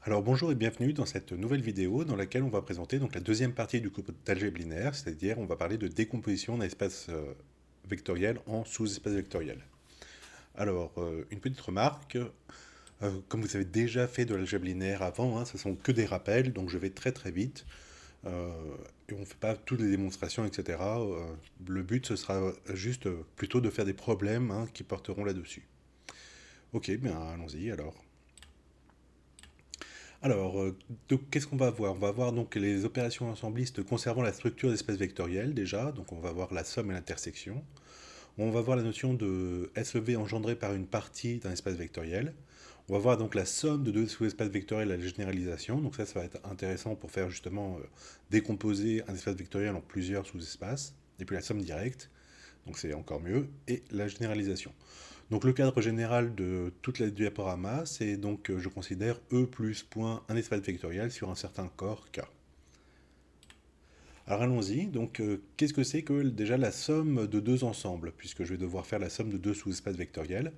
Alors bonjour et bienvenue dans cette nouvelle vidéo dans laquelle on va présenter donc la deuxième partie du cours d'algèbre linéaire, c'est-à-dire on va parler de décomposition d'un espace vectoriel en sous-espace vectoriel. Alors une petite remarque, comme vous avez déjà fait de l'algèbre linéaire avant, hein, ce sont que des rappels, donc je vais très très vite, euh, et on ne fait pas toutes les démonstrations, etc. Le but ce sera juste plutôt de faire des problèmes hein, qui porteront là-dessus. Ok, bien allons-y alors. Alors, donc, qu'est-ce qu'on va voir? On va voir donc les opérations ensemblistes conservant la structure d'espèce vectorielle déjà, donc on va voir la somme et l'intersection. On va voir la notion de SEV engendrée par une partie d'un espace vectoriel. On va voir donc la somme de deux sous-espaces vectoriels à la généralisation, donc ça va être intéressant pour faire justement décomposer un espace vectoriel en plusieurs sous-espaces. Et puis la somme directe, donc c'est encore mieux, et la généralisation. Donc le cadre général de toute la diaporama, c'est donc, je considère E plus point un espace vectoriel sur un certain corps K. Alors allons-y, donc qu'est-ce que c'est que déjà la somme de deux ensembles, puisque je vais devoir faire la somme de deux sous-espaces vectoriels.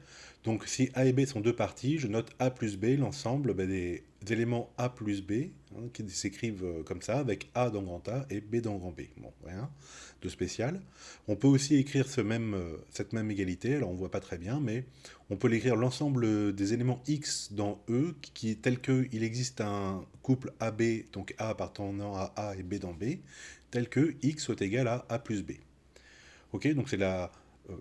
Donc si A et B sont deux parties, je note A plus B, l'ensemble des éléments A plus B, hein, qui s'écrivent comme ça, avec A dans grand A et B dans grand B. Bon, rien de spécial. On peut aussi écrire cette même égalité, alors on ne voit pas très bien, mais on peut l'écrire l'ensemble des éléments X dans E, qui est tel qu'il existe un couple AB, donc A appartenant à A et B dans B, tel que X soit égal à A plus B. Ok, donc c'est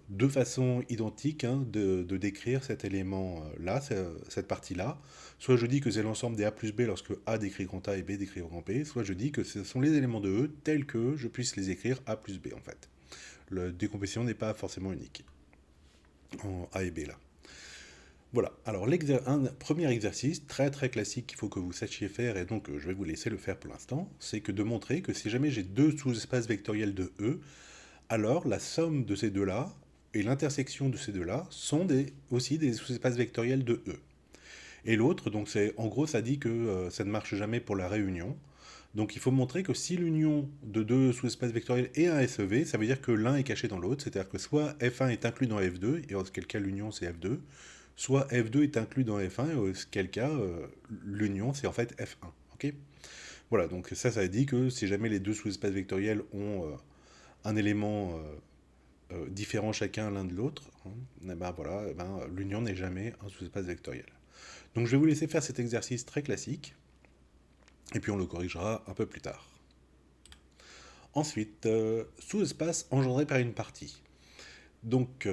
deux façons identiques hein, de décrire cet élément-là, cette partie-là. Soit je dis que c'est l'ensemble des A plus B lorsque A décrit grand A et B décrit grand B, soit je dis que ce sont les éléments de E tels que je puisse les écrire A plus B en fait. La décomposition n'est pas forcément unique en A et B là. Voilà, alors un premier exercice très très classique qu'il faut que vous sachiez faire, et donc je vais vous laisser le faire pour l'instant, c'est que de montrer que si jamais j'ai deux sous-espaces vectoriels de E, alors la somme de ces deux-là et l'intersection de ces deux-là sont aussi des sous-espaces vectoriels de E. Et l'autre, donc c'est en gros ça dit que ça ne marche jamais pour la réunion. Donc il faut montrer que si l'union de deux sous-espaces vectoriels est un SEV, ça veut dire que l'un est caché dans l'autre, c'est-à-dire que soit F1 est inclus dans F2, et auquel cas l'union c'est F2, soit F2 est inclus dans F1, et auquel cas l'union c'est en fait F1. Ok, voilà, donc ça dit que si jamais les deux sous-espaces vectoriels ont un élément différent chacun l'un de l'autre, hein, eh ben voilà, eh ben, l'union n'est jamais un sous-espace vectoriel. Donc je vais vous laisser faire cet exercice très classique, et puis on le corrigera un peu plus tard. Ensuite, sous-espace engendré par une partie. Donc,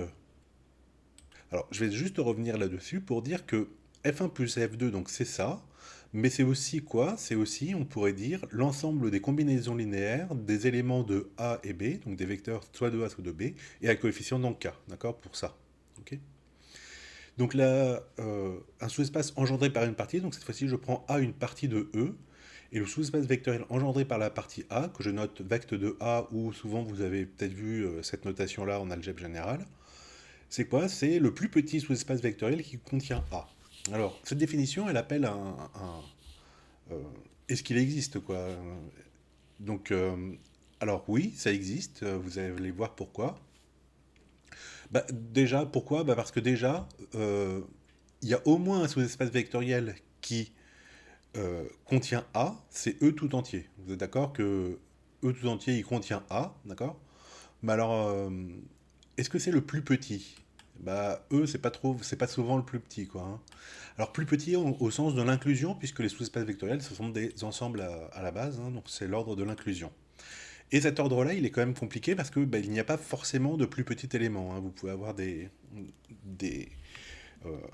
alors je vais juste revenir là-dessus pour dire que F1 plus F2, donc c'est ça, mais c'est aussi quoi? C'est aussi, on pourrait dire, l'ensemble des combinaisons linéaires des éléments de A et B, donc des vecteurs soit de A soit de B, et à coefficient dans K, d'accord, pour ça. Ok. Donc là, un sous-espace engendré par une partie, donc cette fois-ci je prends A une partie de E, et le sous-espace vectoriel engendré par la partie A, que je note vect de A, ou souvent vous avez peut-être vu cette notation-là en algèbre générale, c'est quoi? C'est le plus petit sous-espace vectoriel qui contient A. Alors, cette définition, elle appelle est-ce qu'il existe, quoi? Donc, alors oui, ça existe, vous allez voir pourquoi. Bah, déjà, pourquoi? Bah, parce que déjà, il y a au moins un sous-espace vectoriel qui contient A, c'est E tout entier. Vous êtes d'accord que E tout entier, il contient A, d'accord? Mais alors, est-ce que c'est le plus petit? Bah, E, c'est pas souvent le plus petit, quoi, hein. Alors, plus petit au sens de l'inclusion, puisque les sous-espaces vectoriels, ce sont des ensembles à la base, hein, donc c'est l'ordre de l'inclusion. Et cet ordre-là, il est quand même compliqué parce que bah, il n'y a pas forcément de plus petit élément, hein. Vous pouvez avoir des,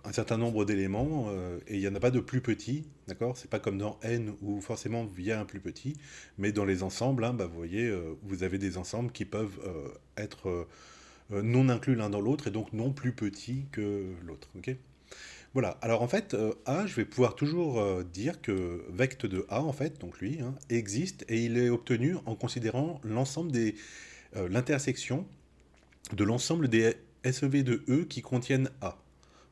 un certain nombre d'éléments et il n'y en a pas de plus petit, d'accord? C'est pas comme dans N où forcément il y a un plus petit, mais dans les ensembles, hein, bah, vous voyez, vous avez des ensembles qui peuvent être non inclus l'un dans l'autre et donc non plus petits que l'autre, ok? Voilà, alors en fait, A, je vais pouvoir toujours dire que vect de A, en fait, donc lui, hein, existe et il est obtenu en considérant l'intersection de l'ensemble des SEV de E qui contiennent A.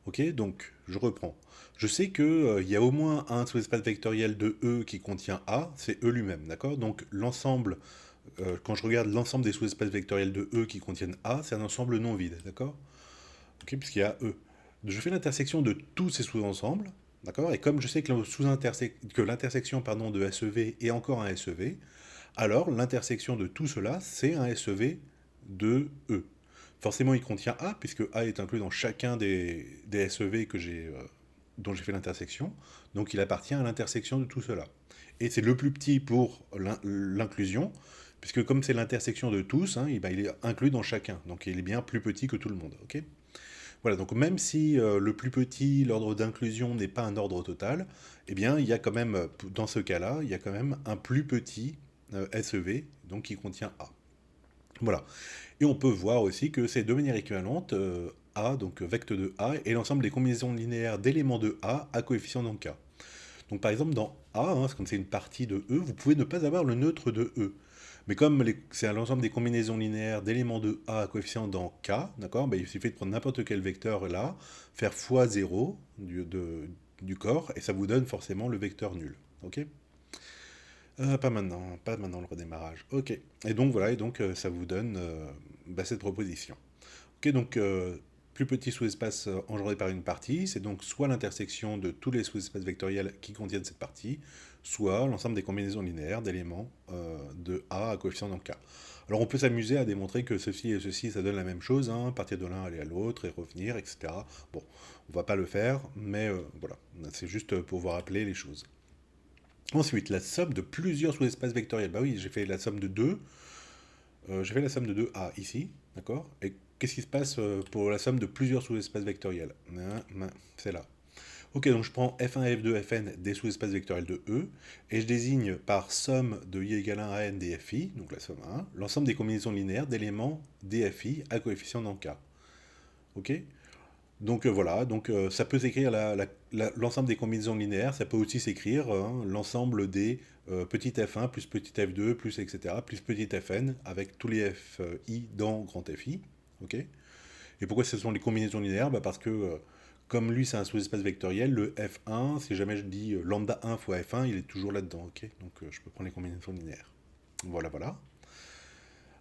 Ok, donc je reprends. Je sais que il y a au moins un sous-espace vectoriel de E qui contient A, c'est E lui-même, d'accord? Donc l'ensemble, quand je regarde l'ensemble des sous-espaces vectoriels de E qui contiennent A, c'est un ensemble non vide, d'accord? Ok, puisqu'il y a E. Je fais l'intersection de tous ces sous-ensembles, D'accord? Et comme je sais que l'intersection pardon, de SEV est encore un SEV, alors l'intersection de tout cela, c'est un SEV de E. Forcément, il contient A, puisque A est inclus dans chacun des SEV dont j'ai fait l'intersection. Donc il appartient à l'intersection de tout cela. Et c'est le plus petit pour l'inclusion, puisque comme c'est l'intersection de tous, hein, il est inclus dans chacun. Donc il est bien plus petit que tout le monde. Ok. Voilà, donc même si le plus petit, l'ordre d'inclusion n'est pas un ordre total, eh bien il y a quand même, dans ce cas-là, il y a quand même un plus petit SEV, donc qui contient A. Voilà. Et on peut voir aussi que c'est de manière équivalente, A, donc vecteur de A, et l'ensemble des combinaisons linéaires d'éléments de A à coefficient dans K. Donc par exemple dans A, hein, comme c'est une partie de E, vous pouvez ne pas avoir le neutre de E. Mais comme c'est l'ensemble des combinaisons linéaires d'éléments de A à coefficient dans K, d'accord, bah, il suffit de prendre n'importe quel vecteur là, faire x0 du corps, et ça vous donne forcément le vecteur nul. Ok. Pas maintenant le redémarrage. Ok. Et donc voilà, et donc ça vous donne cette proposition. Ok, donc plus petit sous-espace engendré par une partie, c'est donc soit l'intersection de tous les sous-espaces vectoriels qui contiennent cette partie, soit l'ensemble des combinaisons linéaires d'éléments de A à coefficient dans K. Alors on peut s'amuser à démontrer que ceci et ceci, ça donne la même chose, hein, partir de l'un, aller à l'autre et revenir, etc. Bon, on va pas le faire, mais voilà, c'est juste pour vous rappeler les choses. Ensuite, la somme de plusieurs sous-espaces vectoriels. Bah oui, j'ai fait la somme de 2. J'ai fait la somme de 2A ici, d'accord? Et qu'est-ce qui se passe pour la somme de plusieurs sous-espaces vectoriels? C'est là. Ok, donc je prends F1, F2, Fn des sous-espaces vectoriels de E, et je désigne par somme de i égale 1 à n des Fi, donc la somme 1, l'ensemble des combinaisons linéaires d'éléments dFi à coefficient dans K. Ok? Donc voilà, donc ça peut s'écrire l'ensemble des combinaisons linéaires, ça peut aussi s'écrire hein, l'ensemble des petit f1 plus petit f2 plus etc. plus petit fn avec tous les fi dans grand fi. Ok. Et pourquoi ce sont les combinaisons linéaires? Bah parce que comme lui c'est un sous-espace vectoriel, le f1, si jamais je dis lambda 1 fois f1, il est toujours là-dedans. Ok. Donc je peux prendre les combinaisons linéaires. Voilà, voilà.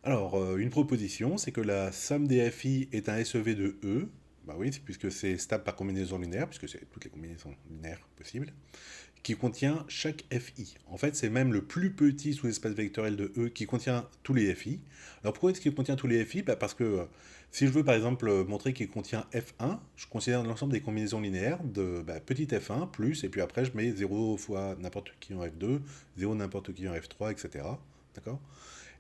Alors, une proposition, c'est que la somme des FI est un SEV de E. Bah oui, puisque c'est stable par combinaison linéaire, puisque c'est toutes les combinaisons linéaires possibles, qui contient chaque FI. En fait, c'est même le plus petit sous-espace vectoriel de E qui contient tous les FI. Alors pourquoi est-ce qu'il contient tous les FI? Bah parce que si je veux par exemple montrer qu'il contient F1, je considère l'ensemble des combinaisons linéaires de petit f1 plus, et puis après je mets 0 fois n'importe qui en F2, 0 n'importe qui en F3, etc. D'accord?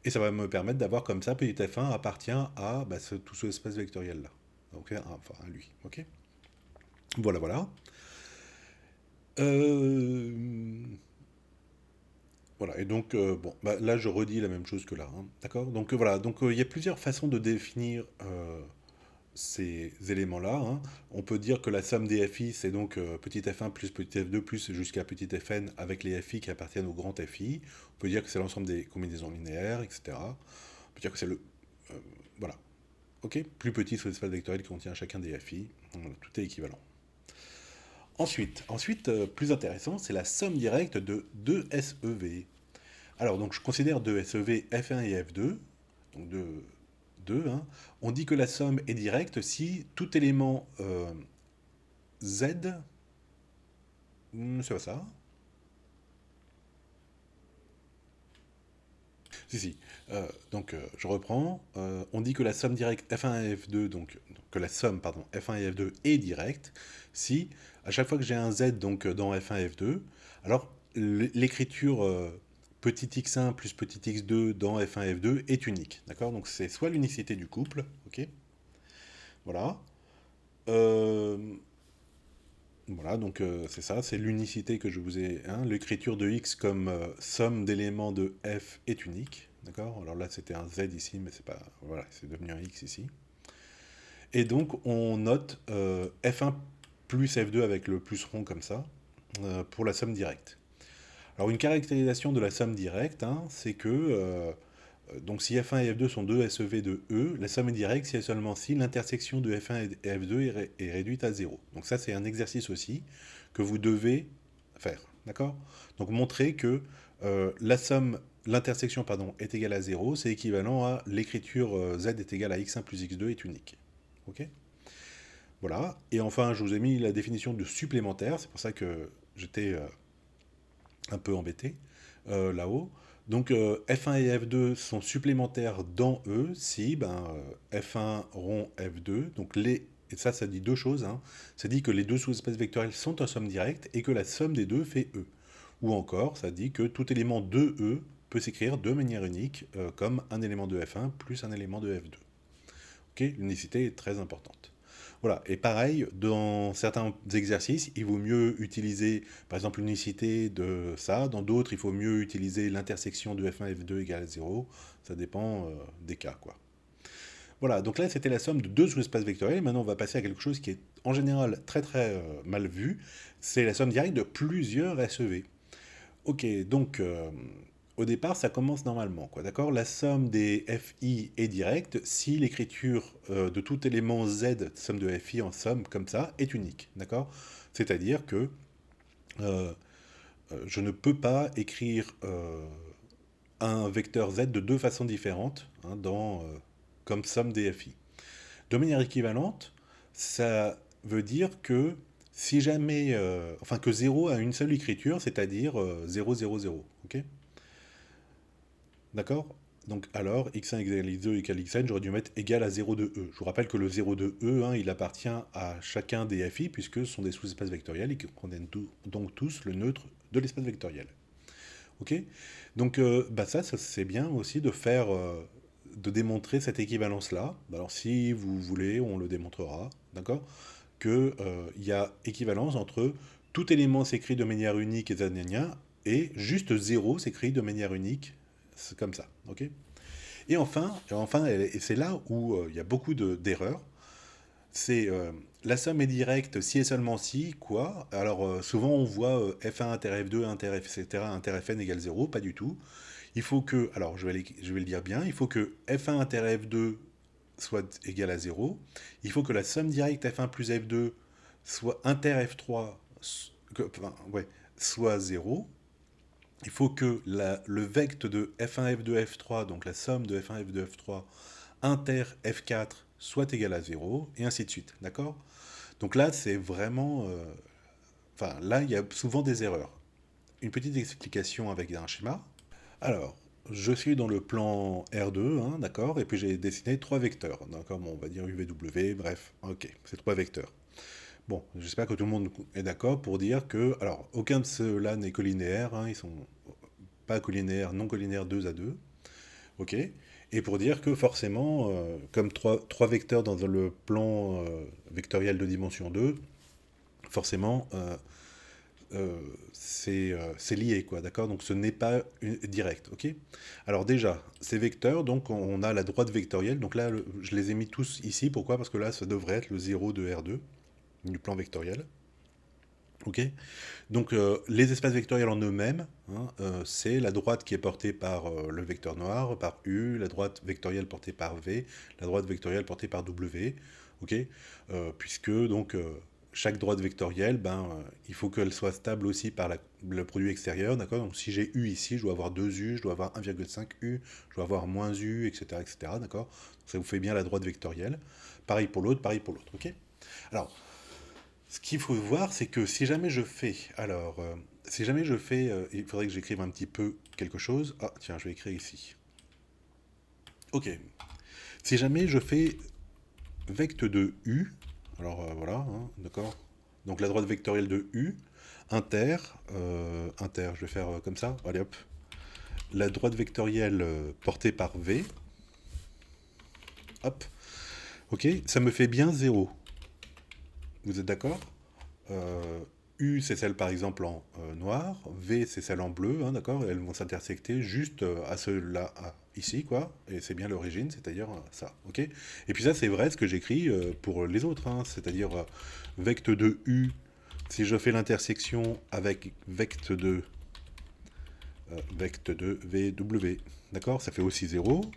Et ça va me permettre d'avoir comme ça, petit f1 appartient à tout ce espace vectoriel-là. Donc, enfin, à lui. Ok. Voilà, voilà. Euh, Voilà, et donc, bon, là, je redis la même chose que là. Hein, d'accord. Donc, voilà. Donc, il y a plusieurs façons de définir ces éléments-là. Hein. On peut dire que la somme des FI, c'est donc petit f1 plus petit f2 plus jusqu'à petit fn avec les FI qui appartiennent au grand FI. On peut dire que c'est l'ensemble des combinaisons linéaires, etc. On peut dire que c'est le... euh, voilà. Ok. Plus petit sur l'espace vectoriel qui contient chacun des FI. Voilà, tout est équivalent. Ensuite plus intéressant, c'est la somme directe de deux SEV. Alors, donc, je considère deux SEV F1 et F2. Donc, deux, hein. On dit que la somme est directe si tout élément Z... c'est pas ça. Si, si. Donc, je reprends. On dit que la somme directe F1 et F2, donc que la somme, pardon, F1 et F2 est directe si, à chaque fois que j'ai un Z donc, dans F1 et F2, alors l'écriture petit x1 plus petit x2 dans F1 et F2 est unique. D'accord? Donc, c'est soit l'unicité du couple, ok? Voilà. Euh, Voilà, donc c'est ça, c'est l'unicité que je vous ai. Hein, l'écriture de x comme somme d'éléments de f est unique. D'accord. Alors là, c'était un z ici, mais c'est pas. Voilà, c'est devenu un x ici. Et donc, on note f1 plus f2 avec le plus rond comme ça, pour la somme directe. Alors, une caractérisation de la somme directe, hein, c'est que donc si F1 et F2 sont deux SEV de E, la somme est directe si et seulement si l'intersection de F1 et F2 est réduite à 0. Donc ça c'est un exercice aussi que vous devez faire. D'accord? Donc montrer que l'intersection pardon, est égale à 0, c'est équivalent à l'écriture z est égale à x1 plus x2 est unique. Ok? Voilà. Et enfin, je vous ai mis la définition de supplémentaire, c'est pour ça que j'étais un peu embêté là-haut. Donc F1 et F2 sont supplémentaires dans E si F1 rond F2, donc et ça dit deux choses, hein. Ça dit que les deux sous-espèces vectorielles sont en somme directe et que la somme des deux fait E. Ou encore, ça dit que tout élément de E peut s'écrire de manière unique comme un élément de F1 plus un élément de F2. Ok, l'unicité est très importante. Voilà, et pareil, dans certains exercices, il vaut mieux utiliser, par exemple, l'unicité de ça. Dans d'autres, il faut mieux utiliser l'intersection de F1 et F2 égale à 0. Ça dépend des cas, quoi. Voilà, donc là, c'était la somme de deux sous-espaces vectoriels. Maintenant, on va passer à quelque chose qui est, en général, très très mal vu. C'est la somme directe de plusieurs SEV. Ok, donc au départ, ça commence normalement, quoi, d'accord? La somme des FI est directe si l'écriture de tout élément Z, somme de FI en somme, comme ça, est unique, d'accord? C'est-à-dire que euh, je ne peux pas écrire un vecteur Z de deux façons différentes hein, comme somme des FI. De manière équivalente, ça veut dire que si jamais, enfin que 0 a une seule écriture, c'est-à-dire 0, 0, 0, ok? D'accord? Donc alors, x1 égale x2 égale xn, j'aurais dû mettre égal à 0 de e. Je vous rappelle que le 0 de e, hein, il appartient à chacun des FI, puisque ce sont des sous-espaces vectoriels et qui contiennent donc tous le neutre de l'espace vectoriel. Ok? Donc ça c'est bien aussi de faire, de démontrer cette équivalence-là. Alors si vous voulez, on le démontrera, d'accord? Que il y a équivalence entre tout élément s'écrit de manière unique et juste 0 s'écrit de manière unique, c'est comme ça, ok? Et c'est là où il y a beaucoup d'erreurs, c'est la somme est directe si et seulement si, quoi. Alors souvent on voit F1 inter F2 inter F, etc. inter Fn égale 0, pas du tout. Il faut que, alors je vais le dire bien, il faut que F1 inter F2 soit égal à 0. Il faut que la somme directe F1 plus F2 soit inter F3 soit 0. Il faut que le vecte de F1, F2, F3, donc la somme de F1, F2, F3, inter F4 soit égal à 0, et ainsi de suite. D'accord? Donc là, c'est vraiment... Enfin, là, il y a souvent des erreurs. Une petite explication avec un schéma. Alors, je suis dans le plan R2, hein, d'accord? Et puis j'ai dessiné trois vecteurs. D'accord? Bon, on va dire UVW, bref. Ok, c'est trois vecteurs. Bon, j'espère que tout le monde est d'accord pour dire que... Alors, aucun de ceux-là n'est collinéaire, hein, ils sont pas collinéaires, non collinéaires 2 à 2. Ok? Et pour dire que forcément, comme trois vecteurs dans le plan vectoriel de dimension 2, forcément, c'est lié, quoi, d'accord? Donc ce n'est pas direct, ok? Alors déjà, ces vecteurs, donc on a la droite vectorielle, donc là, je les ai mis tous ici, pourquoi? Parce que là, ça devrait être le 0 de R2, du plan vectoriel, ok? Donc les espaces vectoriels en eux-mêmes, hein, c'est la droite qui est portée par le vecteur noir, par U, la droite vectorielle portée par V, la droite vectorielle portée par W, ok? Puisque donc chaque droite vectorielle, il faut qu'elle soit stable aussi par le produit extérieur, d'accord? Donc si j'ai U ici, je dois avoir 2 U, je dois avoir 1,5 U, je dois avoir moins U, etc., etc., d'accord? Ça vous fait bien la droite vectorielle. Pareil pour l'autre, ok? Alors, ce qu'il faut voir, c'est que si jamais je fais, si jamais je fais, il faudrait que j'écrive un petit peu quelque chose. Ah, tiens, je vais écrire ici. Ok. Si jamais je fais vecte de U, alors voilà, hein, d'accord. Donc la droite vectorielle de U, je vais faire comme ça, allez hop. La droite vectorielle portée par V, hop. Ok, ça me fait bien 0. Vous êtes d'accord? Euh, U, c'est celle par exemple en noir, V, c'est celle en bleu, hein, d'accord? Et elles vont s'intersecter juste à ceux-là, ici, quoi. Et c'est bien l'origine, c'est-à-dire ça, ok? Et puis ça, c'est vrai ce que j'écris pour les autres, hein, c'est-à-dire vecte de U, si je fais l'intersection avec vecte de VW, d'accord? Ça fait aussi 0,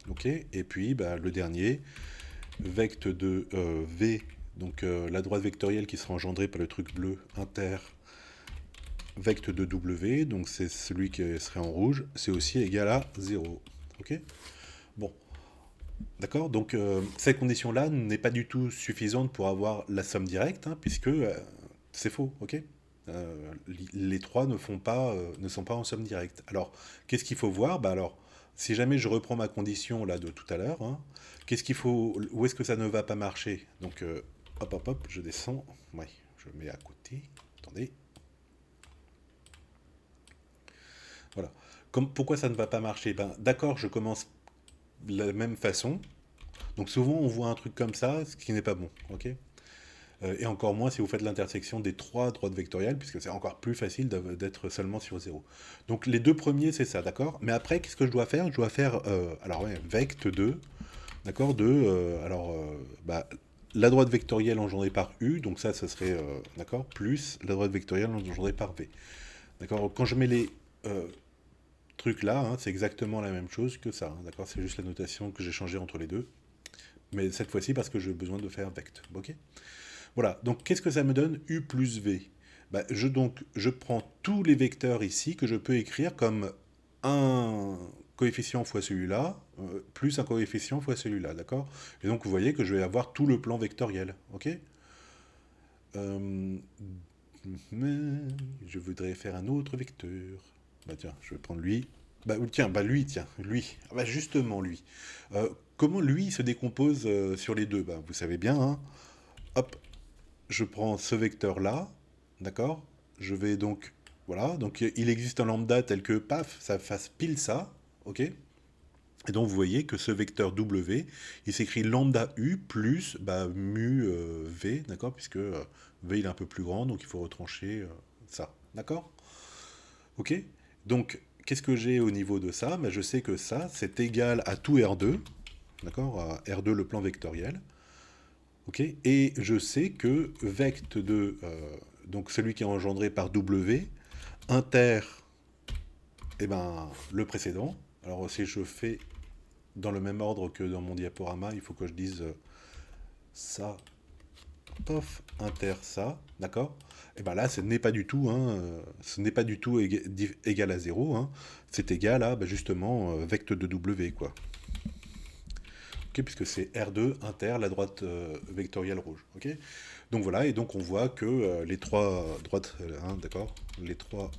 ok? Et puis le dernier, vecte de V, donc la droite vectorielle qui sera engendrée par le truc bleu inter vecte de W, donc c'est celui qui serait en rouge, c'est aussi égal à 0. Ok? Bon. D'accord? Donc, cette condition-là n'est pas du tout suffisante pour avoir la somme directe, hein, puisque c'est faux, ok? Les trois ne sont pas en somme directe. Alors, qu'est-ce qu'il faut voir? Bah alors, si jamais je reprends ma condition là de tout à l'heure, hein, où est-ce que ça ne va pas marcher? Donc, hop, hop, hop, je descends. Ouais, je mets à côté. Attendez. Voilà. Pourquoi ça ne va pas marcher? Ben, d'accord, je commence de la même façon. Donc souvent, on voit un truc comme ça, ce qui n'est pas bon, ok? Et encore moins si vous faites l'intersection des trois droites vectorielles, puisque c'est encore plus facile d'être seulement sur 0. Donc les deux premiers, c'est ça, d'accord? Mais après, qu'est-ce que je dois faire? Je dois faire, alors ouais, vect 2, d'accord? Bah, la droite vectorielle engendrée par U, donc ça serait, d'accord? Plus la droite vectorielle engendrée par V. D'accord? Quand je mets les trucs là, hein, c'est exactement la même chose que ça, hein, d'accord? C'est juste la notation que j'ai changée entre les deux. Mais cette fois-ci parce que j'ai besoin de faire vect, ok? Voilà, donc qu'est-ce que ça me donne U plus V? Bah, je prends tous les vecteurs ici que je peux écrire comme un coefficient fois celui-là, plus un coefficient fois celui-là, d'accord? Et donc vous voyez que je vais avoir tout le plan vectoriel, ok? Euh, mais je voudrais faire un autre vecteur. Bah tiens, je vais prendre lui. Bah tiens, bah lui, tiens, lui. Ah bah justement lui. Comment lui se décompose sur les deux? Bah vous savez bien, hein. Hop, je prends ce vecteur-là, d'accord? Je vais donc, voilà, donc il existe un lambda tel que, paf, ça fasse pile ça, ok? Et donc vous voyez que ce vecteur W, il s'écrit lambda U plus bah, mu V, d'accord? Puisque V il est un peu plus grand, donc il faut retrancher ça, d'accord? Ok? Donc, qu'est-ce que j'ai au niveau de ça? Bah, je sais que ça, c'est égal à tout R2, d'accord? À R2 le plan vectoriel. Ok, et je sais que vect de donc celui qui est engendré par W inter eh ben, le précédent. Alors si je fais dans le même ordre que dans mon diaporama, il faut que je dise ça, pof, inter ça, d'accord? Et ben là, ce n'est pas du tout, hein, ce n'est pas du tout égal à 0, hein, c'est égal à bah, justement vect de W, quoi. Ok, puisque c'est R2 inter la droite vectorielle rouge. Ok, donc voilà, et donc on voit que les trois droites, hein, d'accord, les trois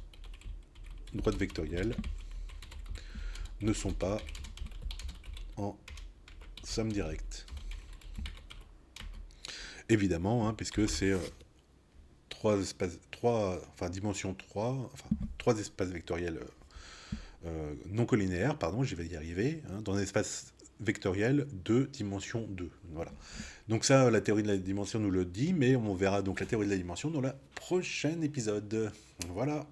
droites vectorielles ne sont pas en somme directe. Évidemment, hein, puisque c'est enfin dimension 3, enfin trois espaces vectoriels non collinéaires, pardon, j'y vais y arriver, hein, dans un espace vectoriel de dimension 2. Voilà. Donc ça, la théorie de la dimension nous le dit, mais on verra donc la théorie de la dimension dans le prochain épisode. Voilà.